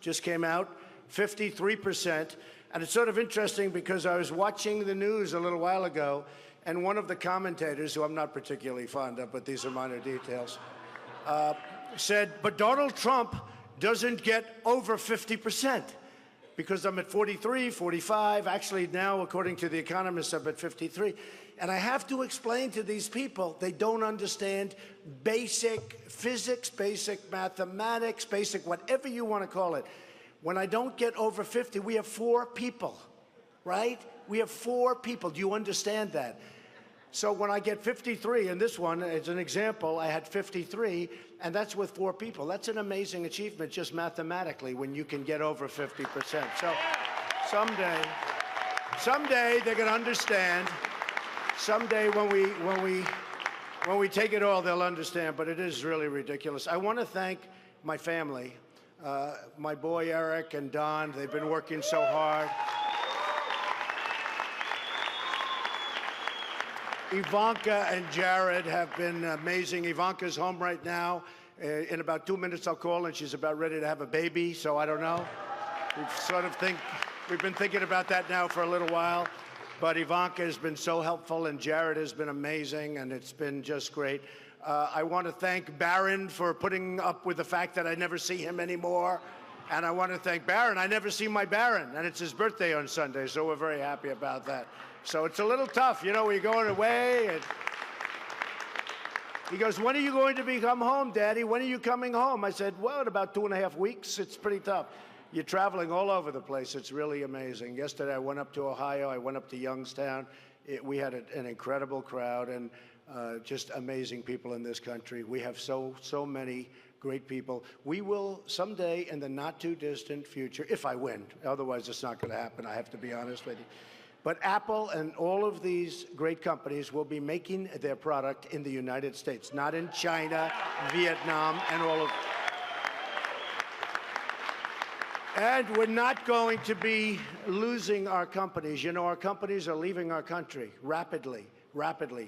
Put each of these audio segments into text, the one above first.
just came out, 53%. And it's sort of interesting because I was watching the news a little while ago, and one of the commentators, who I'm not particularly fond of, but these are minor details, said, but Donald Trump doesn't get over 50%. Because I'm at 43, 45. Actually, now, according to The Economist, I'm at 53. And I have to explain to these people, they don't understand basic physics, basic mathematics, basic whatever you want to call it. When I don't get over 50, we have 4 people, right? We have 4 people. Do you understand that? So when I get 53, and this one, as an example, I had 53, and that's with 4 people. That's an amazing achievement just mathematically when you can get over 50%. So someday they're going to understand. Someday when we take it all, they'll understand, but it is really ridiculous. I want to thank my family, my boy Eric and Don. They've been working so hard. Ivanka and Jared have been amazing. Ivanka's home right now. In about 2 minutes, I'll call, and she's about ready to have a baby, so I don't know. We've been thinking about that now for a little while. But Ivanka has been so helpful, and Jared has been amazing, and it's been just great. I want to thank Barron for putting up with the fact that I never see him anymore. And I want to thank Barron. I never see my Barron, and it's his birthday on Sunday, so we're very happy about that. So it's a little tough, you know, when you're going away. And he goes, when are you going to come home, Daddy? When are you coming home? I said, well, in about 2.5 weeks. It's pretty tough. You're traveling all over the place. It's really amazing. Yesterday, I went up to Ohio. I went up to Youngstown. We had an incredible crowd and just amazing people in this country. We have so many great people. We will someday in the not-too-distant future, if I win, otherwise it's not going to happen, I have to be honest with you. But Apple and all of these great companies will be making their product in the United States, not in China, Vietnam, and all of. And we're not going to be losing our companies. You know, our companies are leaving our country rapidly,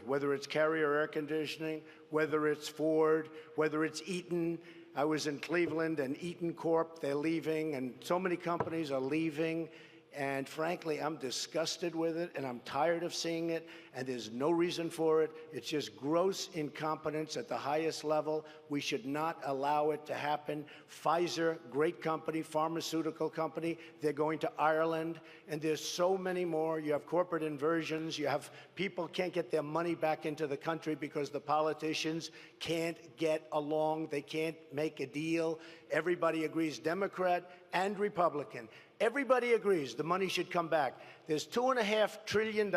whether it's Carrier Air Conditioning, whether it's Ford, whether it's Eaton. I was in Cleveland, and Eaton Corp, they're leaving, and so many companies are leaving. And frankly, I'm disgusted with it, and I'm tired of seeing it, and there's no reason for it. It's just gross incompetence at the highest level. We should not allow it to happen. Pfizer, great company, pharmaceutical company, they're going to Ireland, and there's so many more. You have corporate inversions. You have people can't get their money back into the country because the politicians can't get along. They can't make a deal. Everybody agrees, Democrat and Republican. Everybody agrees the money should come back. There's $2.5 trillion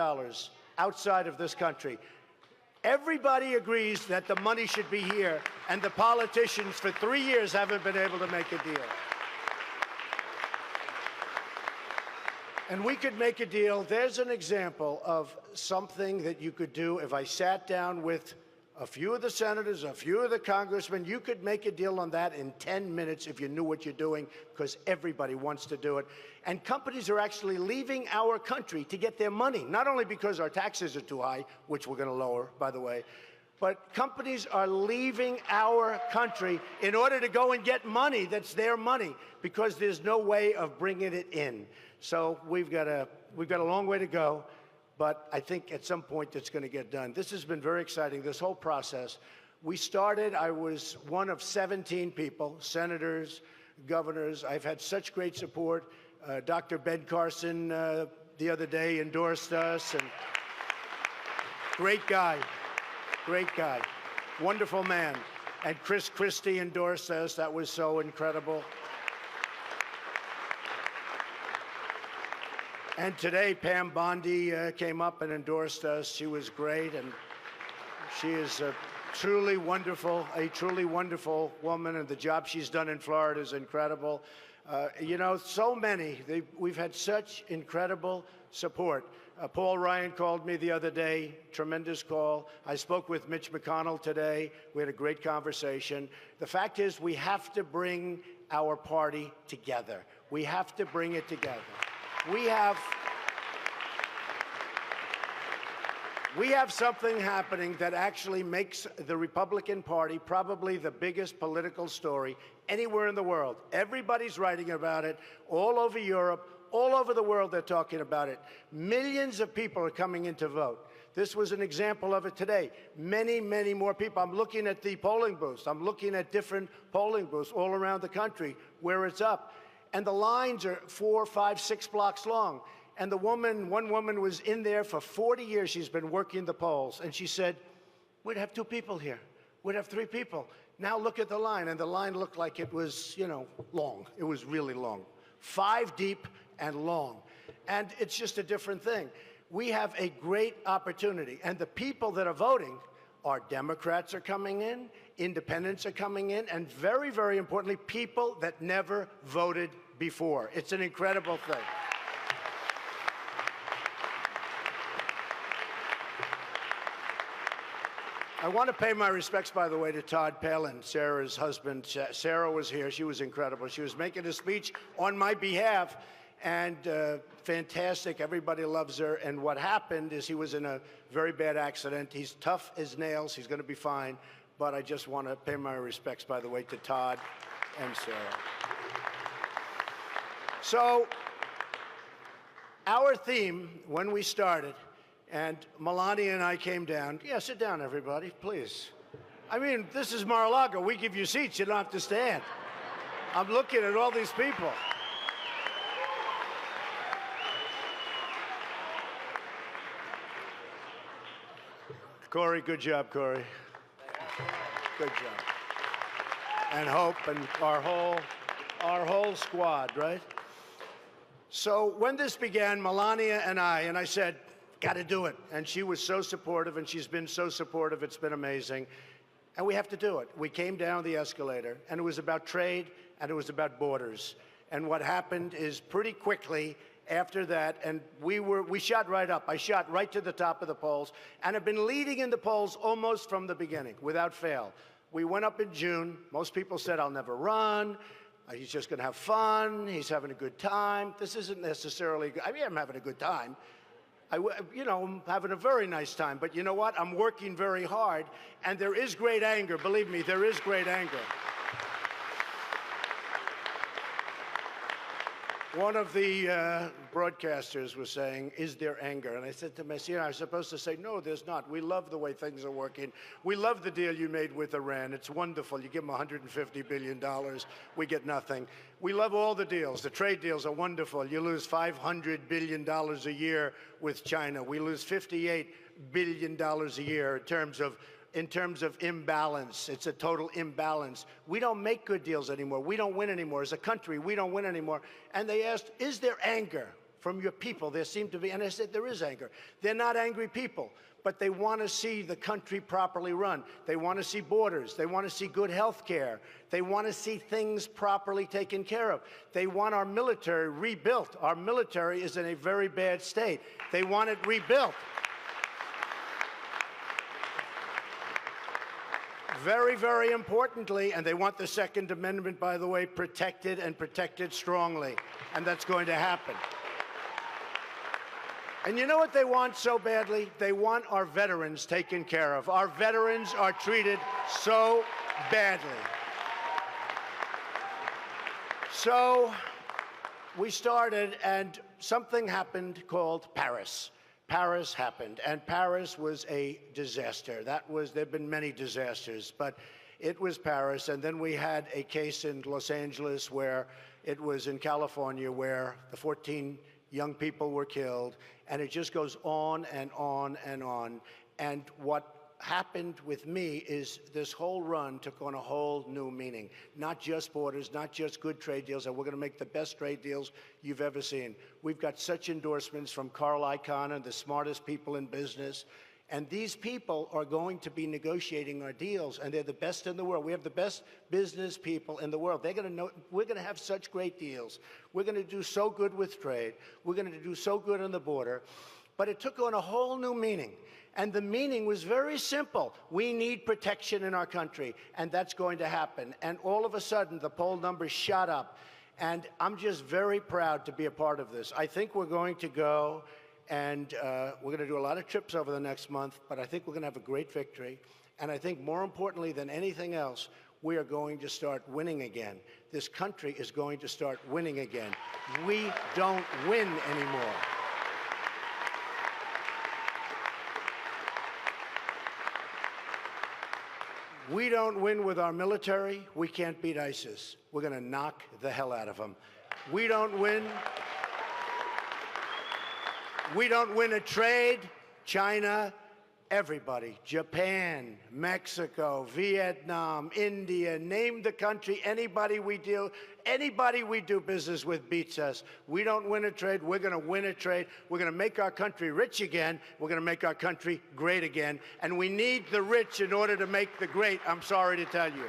outside of this country. Everybody agrees that the money should be here, and the politicians for 3 years haven't been able to make a deal. And we could make a deal. There's an example of something that you could do if I sat down with a few of the senators, a few of the congressmen. You could make a deal on that in 10 minutes if you knew what you're doing, because everybody wants to do it. And companies are actually leaving our country to get their money, not only because our taxes are too high, which we're going to lower, by the way, but companies are leaving our country in order to go and get money that's their money, because there's no way of bringing it in. So we've got a long way to go. But I think at some point it's going to get done. This has been very exciting, this whole process. We started, I was one of 17 people, senators, governors. I've had such great support. Dr. Ben Carson the other day endorsed us. And great guy, wonderful man. And Chris Christie endorsed us. That was so incredible. And today, Pam Bondi came up and endorsed us. She was great, and she is a truly wonderful woman, and the job she's done in Florida is incredible. You know, so many. We've had such incredible support. Paul Ryan called me the other day, tremendous call. I spoke with Mitch McConnell today. We had a great conversation. The fact is, we have to bring our party together. We have to bring it together. We have We have something happening that actually makes the Republican Party probably the biggest political story anywhere in the world. Everybody's writing about it all over Europe, all over the world they're talking about it. Millions of people are coming in to vote. This was an example of it today. Many, many more people. I'm looking at the polling booths. I'm looking at different polling booths all around the country where it's up. And the lines are 4, 5, 6 blocks long. And one woman was in there for 40 years. She's been working the polls. And she said, we'd have 2 people here. We'd have 3 people. Now look at the line. And the line looked like it was, long. It was really long. 5 deep and long. And it's just a different thing. We have a great opportunity. And the people that are voting are Democrats are coming in, independents are coming in, and very, very importantly, people that never voted before. It's an incredible thing. I want to pay my respects, by the way, to Todd Palin, Sarah's husband. Sarah was here. She was incredible. She was making a speech on my behalf, and fantastic. Everybody loves her. And what happened is he was in a very bad accident. He's tough as nails. He's going to be fine. But I just want to pay my respects, by the way, to Todd and Sarah. So our theme, when we started, and Melania and I came down. Yeah, sit down, everybody, please. I mean, this is Mar-a-Lago. We give you seats. You don't have to stand. I'm looking at all these people. Corey, good job, Corey. Good job. And Hope and our whole squad, right? So when this began, Melania and I said, got to do it. And she was so supportive, and she's been so supportive. It's been amazing. And we have to do it. We came down the escalator, and it was about trade, and it was about borders. And what happened is pretty quickly after that, and we shot right up. I shot right to the top of the polls, and have been leading in the polls almost from the beginning, without fail. We went up in June. Most people said, I'll never run. He's just going to have fun. He's having a good time. This isn't necessarily good. I mean, I'm having a good time. I'm having a very nice time. But you know what? I'm working very hard, and there is great anger. Believe me, there is great anger. One of the broadcasters was saying, is there anger? And I said to him, I'm supposed to say, no, there's not. We love the way things are working. We love the deal you made with Iran. It's wonderful. You give them $150 billion. We get nothing. We love all the deals. The trade deals are wonderful. You lose $500 billion a year with China. We lose $58 billion a year in terms of imbalance. It's a total imbalance. We don't make good deals anymore. We don't win anymore. As a country, we don't win anymore. And they asked, is there anger from your people? There seemed to be. And I said, there is anger. They're not angry people, but they want to see the country properly run. They want to see borders. They want to see good health care. They want to see things properly taken care of. They want our military rebuilt. Our military is in a very bad state. They want it rebuilt. Very, very importantly, and they want the Second Amendment, by the way, protected and protected strongly, and that's going to happen. And you know what they want so badly? They want our veterans taken care of. Our veterans are treated so badly. So we started, and something happened called Paris. Paris happened, and Paris was a disaster. There've been many disasters, but it was Paris. And then we had a case in Los Angeles where it was in California where the 14 young people were killed, and it just goes on and on and on. And what happened with me is this whole run took on a whole new meaning. Not just borders, not just good trade deals, and we're going to make the best trade deals you've ever seen. We've got such endorsements from Carl Icahn and the smartest people in business, and these people are going to be negotiating our deals, and they're the best in the world. We have the best business people in the world. They're going to know we're going to have such great deals. We're going to do so good with trade. We're going to do so good on the border. But it took on a whole new meaning. And the meaning was very simple. We need protection in our country, and that's going to happen. And all of a sudden, the poll numbers shot up. And I'm just very proud to be a part of this. I think we're going to go And we're going to do a lot of trips over the next month, but I think we're going to have a great victory. And I think more importantly than anything else, we are going to start winning again. This country is going to start winning again. We don't win anymore. We don't win with our military. We can't beat ISIS. We're going to knock the hell out of them. We don't win. We don't win a trade. China, everybody, Japan, Mexico, Vietnam, India, name the country, anybody we do business with beats us. We don't win a trade, we're going to win a trade. We're going to make our country rich again. We're going to make our country great again. And we need the rich in order to make the great, I'm sorry to tell you.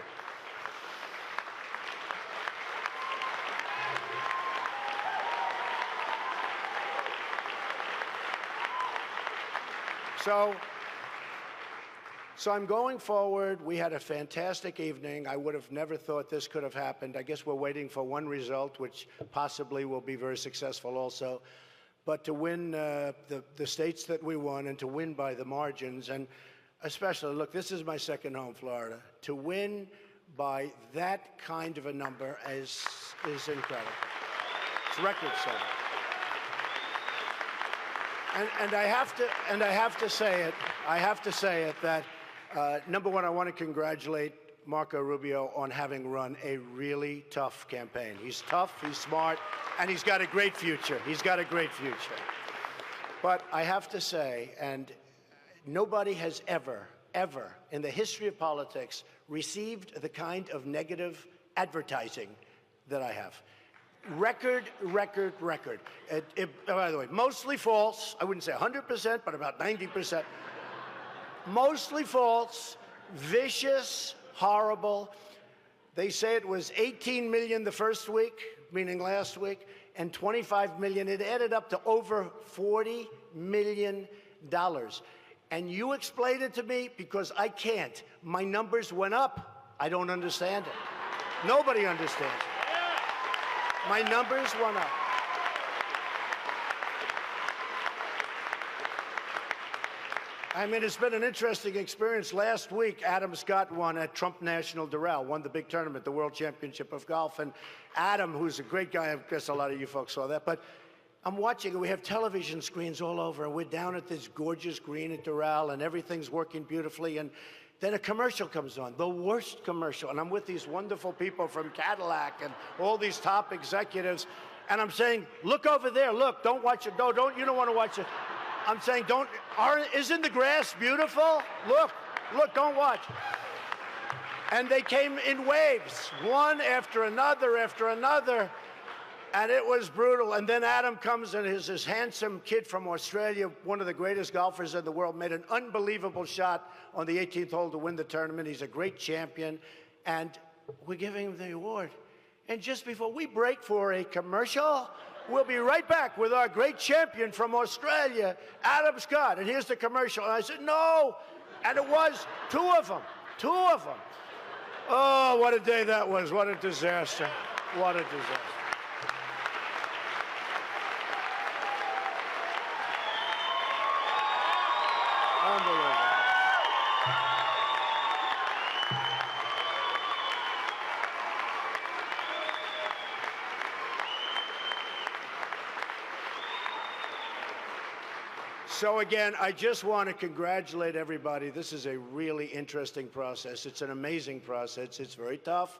So I'm going forward. We had a fantastic evening. I would have never thought this could have happened. I guess we're waiting for one result, which possibly will be very successful also. But to win the states that we won and to win by the margins, and especially, look, this is my second home, Florida. To win by that kind of a number is incredible. It's record-setting. And I have to say it that number one, I want to congratulate Marco Rubio on having run a really tough campaign. He's tough, he's smart, and he's got a great future. He's got a great future. But I have to say, and nobody has ever in the history of politics received the kind of negative advertising that I have. Record. By the way, mostly false. I wouldn't say 100%, but about 90%. Mostly false, vicious, horrible. They say it was 18 million the first week, meaning last week, and 25 million. It added up to over $40 million. And you explain it to me because I can't. My numbers went up. I don't understand it. Nobody understands it. My numbers went up. I mean, it's been an interesting experience. Last week, Adam Scott won at Trump National Doral, won the big tournament, the World Championship of Golf. And Adam, who's a great guy, I guess a lot of you folks saw that, but I'm watching, and we have television screens all over, and we're down at this gorgeous green at Doral, and everything's working beautifully, and then a commercial comes on, the worst commercial, and I'm with these wonderful people from Cadillac and all these top executives, and I'm saying, look over there, look, don't watch it, no, you don't want to watch it. I'm saying, isn't the grass beautiful? Look, don't watch. And they came in waves, one after another, and it was brutal. And then Adam comes, and this handsome kid from Australia, one of the greatest golfers in the world, made an unbelievable shot on the 18th hole to win the tournament. He's a great champion, and we're giving him the award. And just before we break for a commercial, we'll be right back with our great champion from Australia, Adam Scott. And here's the commercial. And I said, no. And it was two of them. Oh, what a day that was. What a disaster. What a disaster. Unbelievable. So again, I just want to congratulate everybody. This is a really interesting process. It's an amazing process. It's very tough,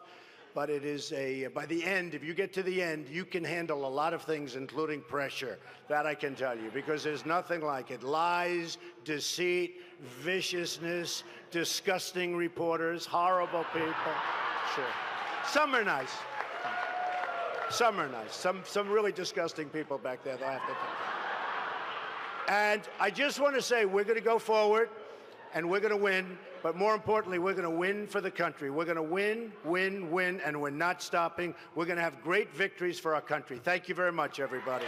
but it is by the end, if you get to the end, you can handle a lot of things, including pressure. That I can tell you, because there's nothing like it. Lies, deceit, viciousness, disgusting reporters, horrible people. Sure. Some are nice. Some are nice. Some really disgusting people back there, I have to tell you. And I just want to say, we're going to go forward, and we're going to win. But more importantly, we're going to win for the country. We're going to win, and we're not stopping. We're going to have great victories for our country. Thank you very much, everybody.